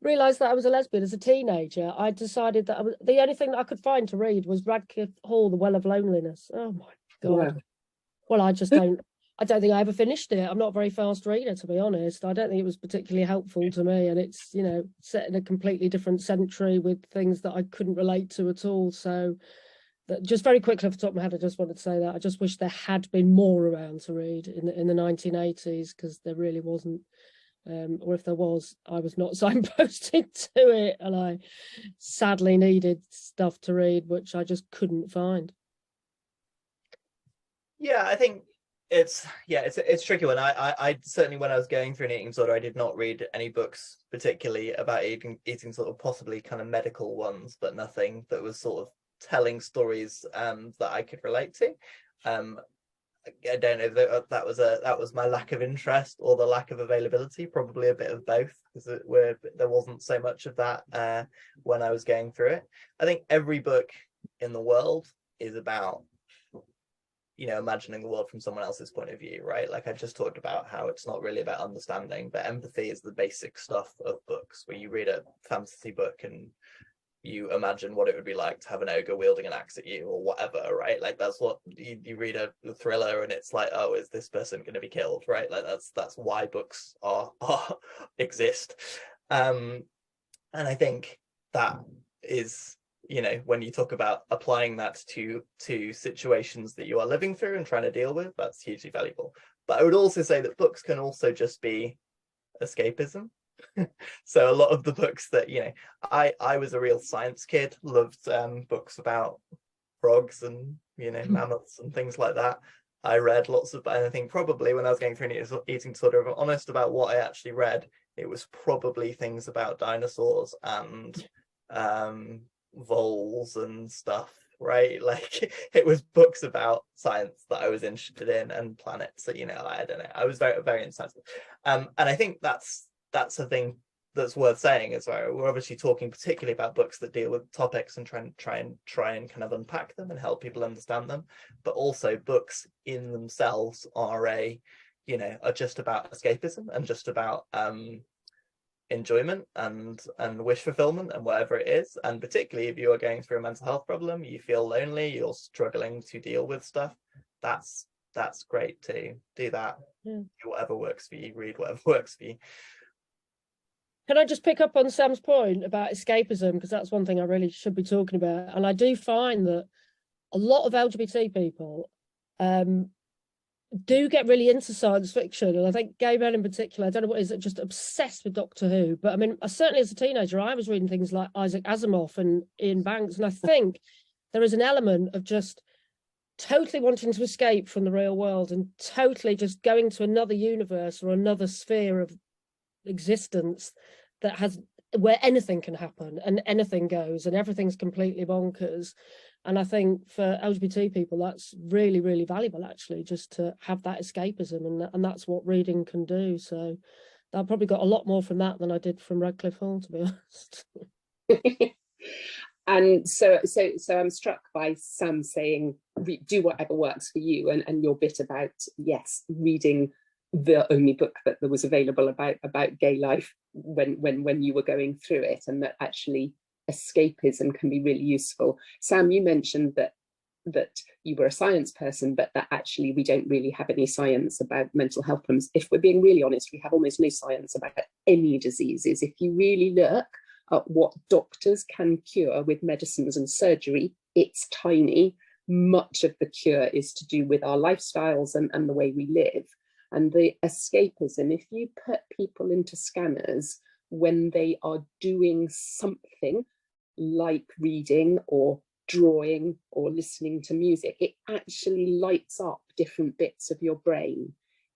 realised that I was a lesbian as a teenager, I decided that the only thing that I could find to read was Radcliffe Hall, The Well of Loneliness. Oh my God. Yeah. Well, I don't think I ever finished it. I'm not a very fast reader, to be honest. I don't think it was particularly helpful to me, and it's, you know, set in a completely different century with things that I couldn't relate to at all. So just very quickly off the top of my head, I just wanted to say that I just wish there had been more around to read in the 1980s, because there really wasn't. Or if there was, I was not signposted to it, and I sadly needed stuff to read, which I just couldn't find. Yeah, I think it's a tricky one. I certainly, when I was going through an eating disorder, I did not read any books particularly about eating disorder, possibly kind of medical ones, but nothing that was sort of telling stories that I could relate to. I don't know if that was my lack of interest or the lack of availability, probably a bit of both, because there wasn't so much of that when I was going through it. I think every book in the world is about, you know, imagining the world from someone else's point of view, right? Like I just talked about how it's not really about understanding, but empathy is the basic stuff of books, where you read a fantasy book and you imagine what it would be like to have an ogre wielding an axe at you or whatever, right? Like that's what you read a thriller and it's like, oh, is this person going to be killed, right? Like that's why books are exist. And I think that is, you know, when you talk about applying that to situations that you are living through and trying to deal with, that's hugely valuable. But I would also say that books can also just be escapism. So a lot of the books that, you know, I was a real science kid, loved books about frogs and, you know, mammoths and things like that. I read lots of, and I think probably when I was going through an eating disorder, if I'm honest about what I actually read, it was probably things about dinosaurs and voles and stuff, right? Like it was books about science that I was interested in and planets that, you know, I don't know, I was very, very insensitive. And I think that's a thing that's worth saying as well. We're obviously talking particularly about books that deal with topics and try and kind of unpack them and help people understand them, but also books in themselves are just about escapism and just about enjoyment and wish fulfillment and whatever it is. And particularly if you are going through a mental health problem, you feel lonely, you're struggling to deal with stuff, that's great to do that. Do whatever works for you, read whatever works for you. Can I just pick up on Sam's point about escapism, because that's one thing I really should be talking about. And I do find that a lot of LGBT people do get really into science fiction, and I think gay men in particular, I don't know what it is, just obsessed with Doctor Who. But I mean, certainly as a teenager, I was reading things like Isaac Asimov and Ian Banks, and I think there is an element of just totally wanting to escape from the real world and totally just going to another universe or another sphere of existence that has, where anything can happen and anything goes and everything's completely bonkers. And I think for LGBT people, that's really, really valuable, actually, just to have that escapism, and that's what reading can do. So I probably got a lot more from that than I did from Radcliffe Hall, to be honest. And so I'm struck by Sam saying, do whatever works for you, and your bit about, yes, reading the only book that there was available about gay life when you were going through it, and that actually escapism can be really useful. Sam, you mentioned that you were a science person, but that actually we don't really have any science about mental health problems. If we're being really honest, we have almost no science about any diseases. If you really look at what doctors can cure with medicines and surgery, it's tiny. Much of the cure is to do with our lifestyles and the way we live. And the escapism, if you put people into scanners when they are doing something like reading or drawing or listening to music, it actually lights up different bits of your brain.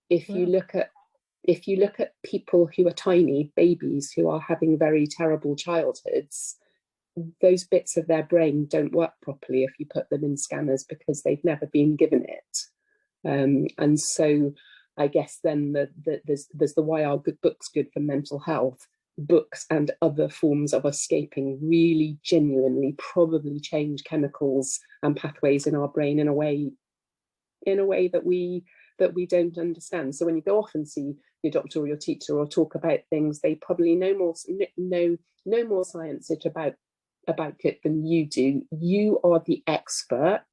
If you look at people who are tiny, babies who are having very terrible childhoods, those bits of their brain don't work properly if you put them in scanners because they've never been given it. And so I guess then there's the why are good books good for mental health. Books and other forms of escaping really genuinely probably change chemicals and pathways in our brain in a way that we don't understand. So when you go off and see your doctor or your teacher or talk about things, they probably know more science about it than you do. You are the expert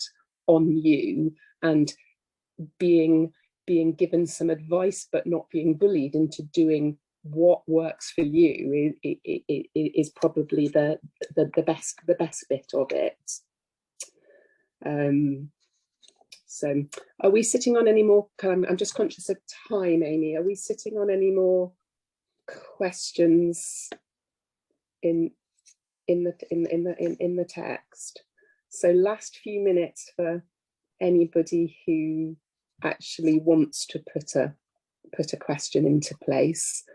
on you, and being given some advice but not being bullied into doing what works for you is probably the best bit of it. So are we sitting on any more? I'm just conscious of time, Amy. Are we sitting on any more questions in the text? So last few minutes for anybody who actually wants to put a question into place.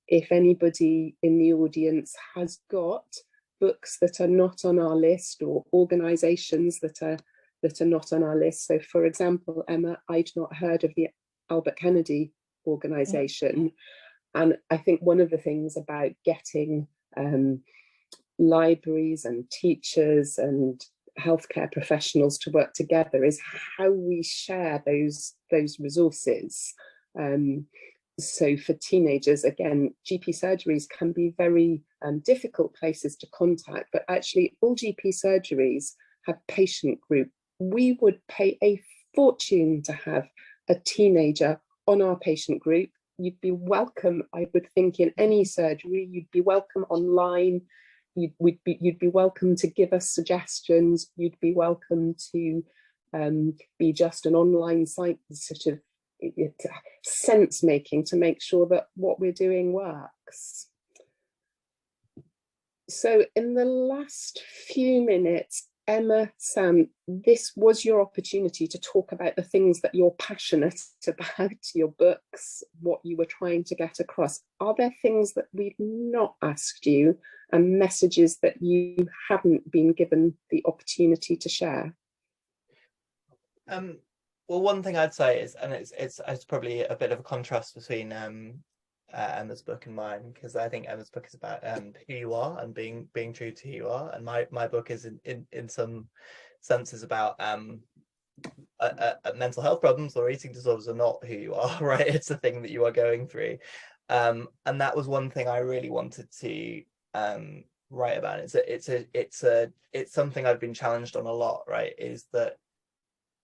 If anybody in the audience has got books that are not on our list or organisations that are not on our list. So for example, Emma, I'd not heard of the Albert Kennedy organisation. And I think one of the things about getting libraries and teachers and healthcare professionals to work together is how we share those resources. So for teenagers, again, GP surgeries can be very difficult places to contact, but actually all GP surgeries have patient group. We would pay a fortune to have a teenager on our patient group. You'd be welcome, I would think, in any surgery. You'd be welcome online. You'd be welcome to give us suggestions. You'd be welcome to be just an online site, sort of sense making to make sure that what we're doing works. So in the last few minutes, Emma, Sam, this was your opportunity to talk about the things that you're passionate about, your books, what you were trying to get across. Are there things that we've not asked you and messages that you haven't been given the opportunity to share? Well, one thing I'd say is, and it's probably a bit of a contrast between Emma's book and mine, because I think Emma's book is about who you are and being true to who you are, and my book is in some senses about mental health problems or eating disorders are not who you are, right? It's the thing that you are going through, and that was one thing I really wanted to write about. It's something I've been challenged on a lot, right? Is that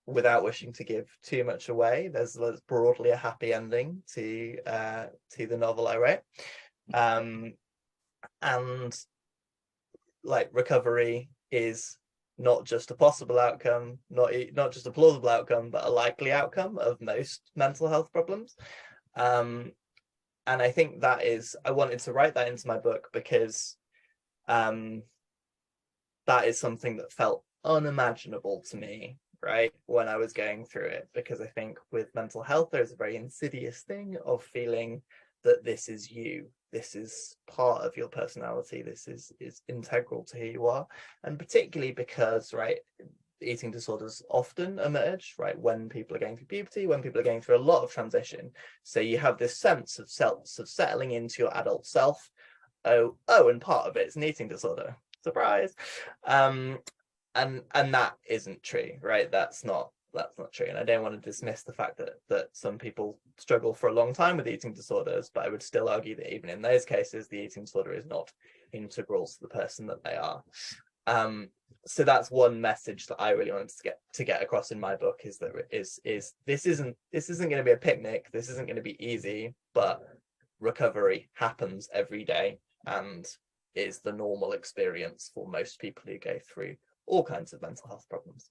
without wishing to give too much away, there's broadly a happy ending to the novel I wrote. And like recovery is not just a possible outcome, not just a plausible outcome, but a likely outcome of most mental health problems. And I think I wanted to write that into my book because that is something that felt unimaginable to me, right, when I was going through it, because I think with mental health there's a very insidious thing of feeling that this is you, this is part of your personality, this is integral to who you are. And particularly because, right, eating disorders often emerge, right, when people are going through puberty, when people are going through a lot of transition. So you have this sense of settling into your adult self. And part of it's an eating disorder. Surprise. And that isn't true, right? That's not true. And I don't want to dismiss the fact that some people struggle for a long time with eating disorders, but I would still argue that even in those cases, the eating disorder is not integral to the person that they are. So that's one message that I really wanted to get across in my book, is that this isn't going to be a picnic, this isn't going to be easy, but recovery happens every day and is the normal experience for most people who go through all kinds of mental health problems.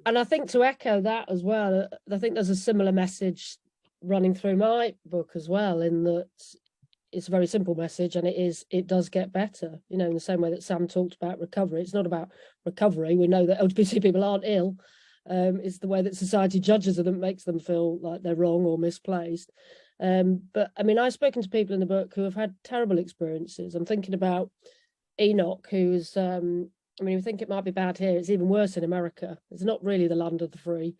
And I think to echo that as well, I think there's a similar message running through my book as well, in that it's a very simple message, and it does get better, you know, in the same way that Sam talked about recovery. It's not about recovery. We know that LGBT people aren't ill. It's the way that society judges them that makes them feel like they're wrong or misplaced. But I mean, I've spoken to people in the book who have had terrible experiences. I'm thinking about Enoch, who's I mean, you think it might be bad here, it's even worse in America. It's not really the land of the free.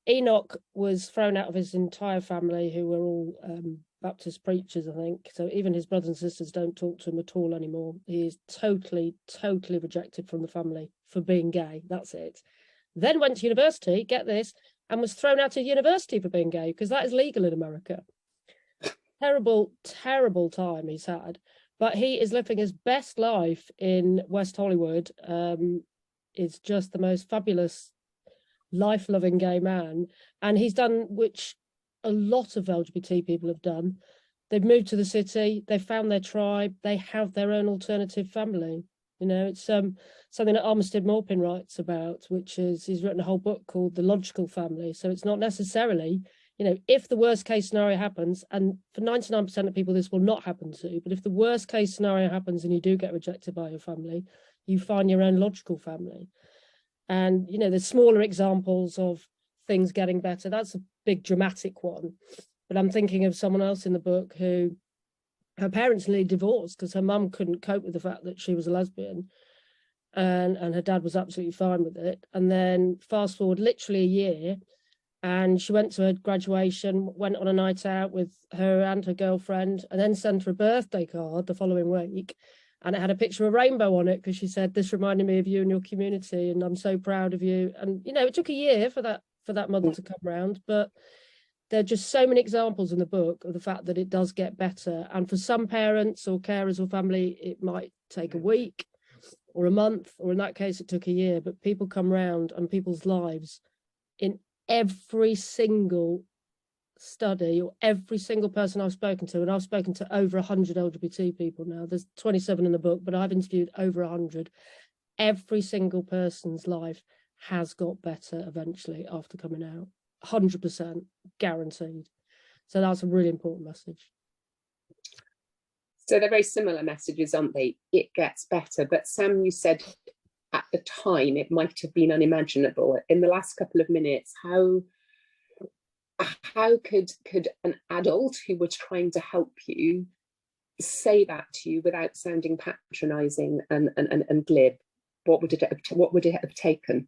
Enoch was thrown out of his entire family, who were all Baptist preachers, I think. So even his brothers and sisters don't talk to him at all anymore. He is totally rejected from the family for being gay. That's it. Then went to university, get this, and was thrown out of university for being gay, because that is legal in America. Terrible time he's had. But he is living his best life in West Hollywood. Is just the most fabulous, life-loving gay man. And he's done, which a lot of LGBT people have done. They've moved to the city, they've found their tribe, they have their own alternative family. You know, it's something that Armistead Maupin writes about, which is, he's written a whole book called The Logical Family. So it's not necessarily, you know, if the worst case scenario happens, and for 99% of people this will not happen to, but if the worst case scenario happens and you do get rejected by your family, you find your own logical family. And, you know, there's smaller examples of things getting better. That's a big dramatic one. But I'm thinking of someone else in the book who, her parents nearly divorced because her mum couldn't cope with the fact that she was a lesbian, and her dad was absolutely fine with it. And then fast forward literally a year, and she went to her graduation, went on a night out with her and her girlfriend, and then sent her a birthday card the following week. And it had a picture of a rainbow on it, because she said, "This reminded me of you and your community, and I'm so proud of you." And, you know, it took a year for that mother to come round, but there are just so many examples in the book of the fact that it does get better. And for some parents or carers or family, it might take a week or a month, or in that case, it took a year. But people come round, and people's lives, in every single study or every single person I've spoken to, and I've spoken to over 100 LGBT people now, there's 27 in the book, but I've interviewed over 100, every single person's life has got better eventually after coming out. 100% guaranteed. So that's a really important message. So they're very similar messages, aren't they? It gets better. But Sam, you said at the time it might have been unimaginable. In the last couple of minutes, how could an adult who was trying to help you say that to you without sounding patronizing and glib? What would it have taken?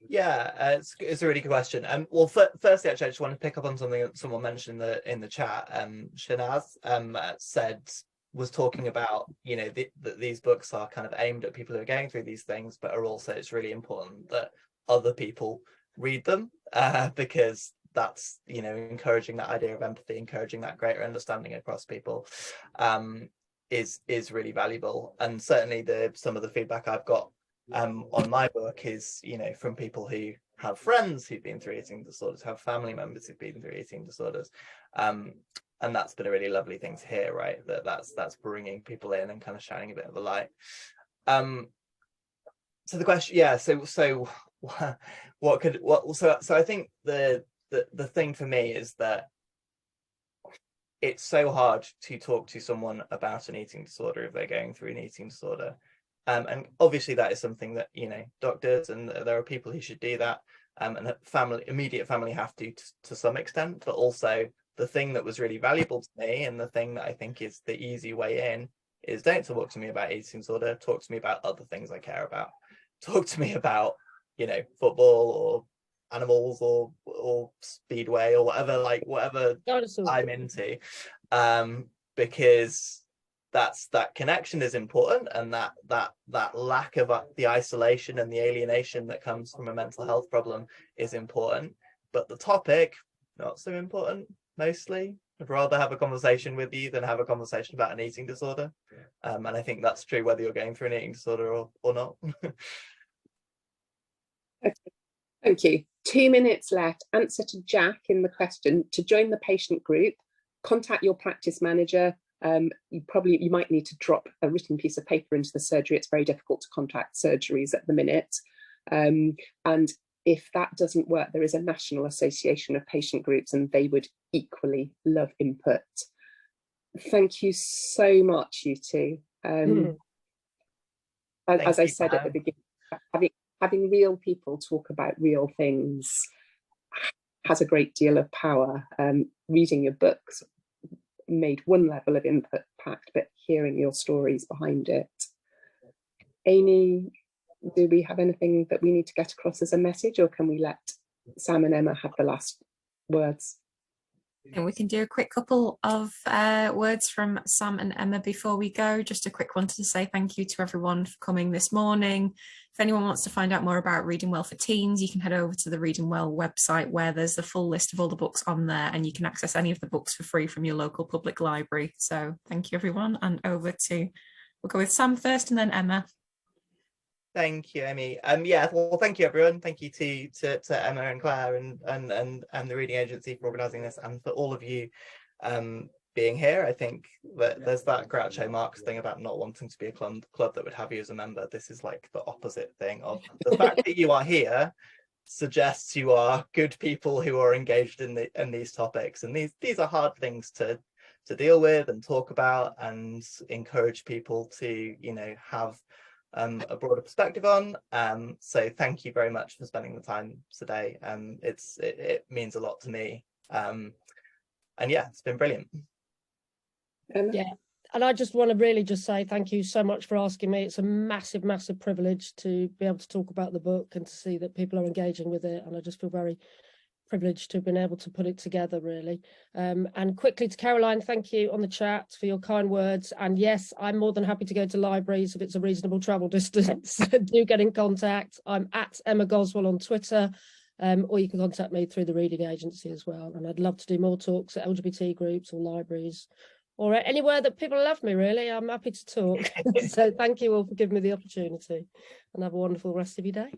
Yeah, it's a really good question. Well, firstly, actually, I just want to pick up on something that someone mentioned in the chat. Shanaz was talking about, you know, that these books are kind of aimed at people who are going through these things, but are also, it's really important that other people read them, because that's, you know, encouraging that idea of empathy, encouraging that greater understanding across people, is really valuable. And certainly some of the feedback I've got on my book is, you know, from people who have friends who've been through eating disorders, have family members who've been through eating disorders, and that's been a really lovely thing to hear, right? That's bringing people in and kind of shining a bit of a light. So the question, yeah, so so I think the thing for me is that it's so hard to talk to someone about an eating disorder if they're going through an eating disorder. And obviously that is something that, you know, doctors and there are people who should do that, and immediate family have to some extent. But also the thing that was really valuable to me, and the thing that I think is the easy way in, is don't talk to me about eating disorder, talk to me about other things I care about. Talk to me about, you know, football or animals or speedway or whatever, like whatever I'm into, because that connection is important, and that lack of the isolation and the alienation that comes from a mental health problem is important, but the topic not so important. Mostly I'd rather have a conversation with you than have a conversation about an eating disorder, and I think that's true whether you're going through an eating disorder or not. Okay. Thank you. 2 minutes left. Answer to Jack in the question: to join the patient group, contact your practice manager. You might need to drop a written piece of paper into the surgery. It's very difficult to contact surgeries at the minute. And if that doesn't work, there is a National Association of Patient Groups, and they would equally love input. Thank you so much, you two. As I said at the beginning, having real people talk about real things has a great deal of power. Reading your books made one level of impact, but hearing your stories behind it. Amy, do we have anything that we need to get across as a message, or can we let Sam and Emma have the last words? And we can do a quick couple of words from Sam and Emma before we go. Just a quick one to say thank you to everyone for coming this morning. If anyone wants to find out more about Reading Well for Teens, you can head over to the Reading Well website, where there's the full list of all the books on there, and you can access any of the books for free from your local public library. So thank you, everyone. And over to, we'll go with Sam first and then Emma. Thank you, Amy. Yeah, well, thank you, everyone. Thank you to Emma and Claire and the Reading Agency for organising this, and for all of you being here. I think that there's that Groucho Marx thing about not wanting to be a club that would have you as a member. This is like the opposite thing of the fact that you are here suggests you are good people who are engaged in these topics, and these are hard things to deal with and talk about, and encourage people to, you know, have a broader perspective on. So thank you very much for spending the time today. It means a lot to me, and yeah, it's been brilliant. Yeah, and I just want to really just say thank you so much for asking me. It's a massive privilege to be able to talk about the book and to see that people are engaging with it, and I just feel very privileged to have been able to put it together, really. And quickly to Caroline, thank you on the chat for your kind words. And yes, I'm more than happy to go to libraries if it's a reasonable travel distance. Do get in contact. I'm at Emma Goswell on Twitter, or you can contact me through the Reading Agency as well. And I'd love to do more talks at LGBT groups or libraries, or anywhere that people love me, really. I'm happy to talk. So thank you all for giving me the opportunity, and have a wonderful rest of your day.